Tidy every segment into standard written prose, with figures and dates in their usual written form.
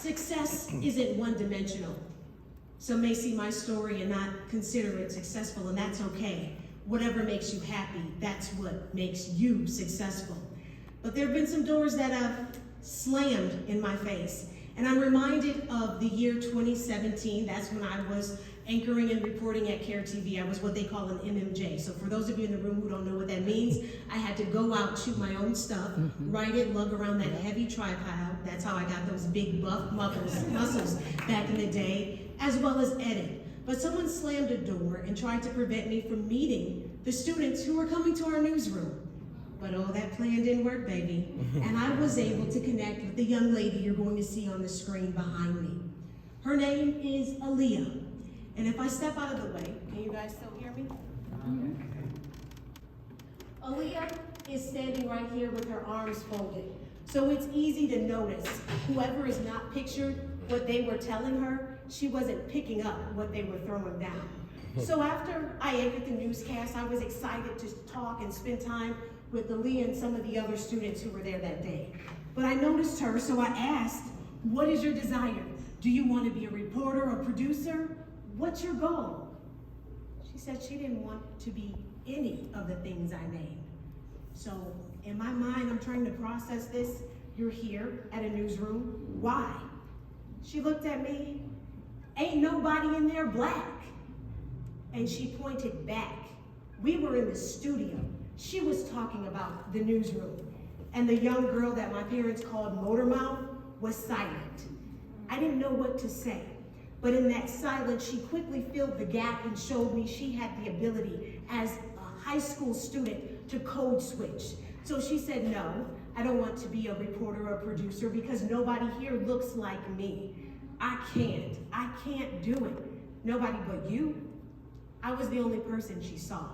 Success isn't one-dimensional. Some may see my story and not consider it successful, and that's okay. Whatever makes you happy, that's what makes you successful. But there have been some doors that have slammed in my face. And I'm reminded of the year 2017. That's when I was anchoring and reporting at Care TV. I was what they call an MMJ. So for those of you in the room who don't know what that means, I had to go out, shoot my own stuff, write it, lug around that heavy tripod. That's how I got those big buff muscles back in the day, as well as edit. But someone slammed a door and tried to prevent me from meeting the students who were coming to our newsroom. But oh, that plan didn't work, baby. And I was able to connect with the young lady you're going to see on the screen behind me. Her name is Aaliyah. And if I step out of the way, can you guys still hear me? Aaliyah is standing right here with her arms folded. So it's easy to notice whoever is not pictured, what they were telling her, she wasn't picking up what they were throwing down. So after I ended the newscast, I was excited to talk and spend time with Aaliyah and some of the other students who were there that day. But I noticed her, so I asked, what is your desire? Do you want to be a reporter or producer? What's your goal? She said she didn't want to be any of the things I named. So in my mind, I'm trying to process this. You're here at a newsroom. Why? She looked at me. Ain't nobody in there black. And she pointed back. We were in the studio. She was talking about the newsroom. And the young girl that my parents called Motor Mouth was silent. I didn't know what to say. But in that silence, she quickly filled the gap and showed me she had the ability as a high school student to code switch. So she said, no, I don't want to be a reporter or producer because nobody here looks like me. I can't do it. Nobody but you. I was the only person she saw.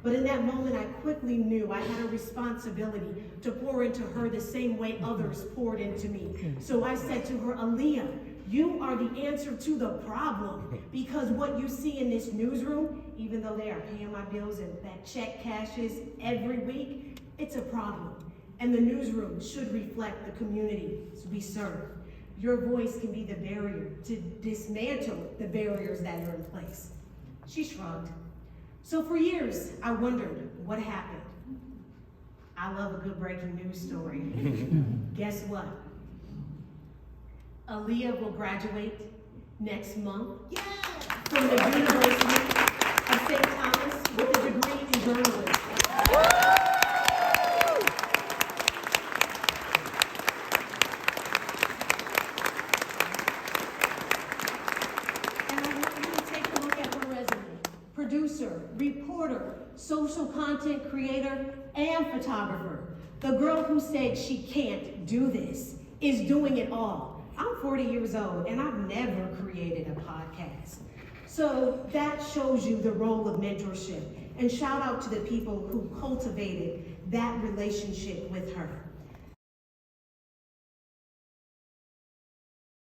But in that moment, I quickly knew I had a responsibility to pour into her the same way others poured into me. So I said to her, Aaliyah, you are the answer to the problem, because what you see in this newsroom, even though they are paying my bills and that check cashes every week, it's a problem. And the newsroom should reflect the communities we serve. Your voice can be the barrier to dismantle the barriers that are in place. She shrugged. So for years, I wondered what happened. I love a good breaking news story. Guess what? Aaliyah will graduate next month from the University of St. Thomas with a degree in journalism. And I want you to take a look at her resume. Producer, reporter, social content creator, and photographer. The girl who said she can't do this is doing it all. I'm 40 years old and I've never created a podcast. So that shows you the role of mentorship. And shout out to the people who cultivated that relationship with her.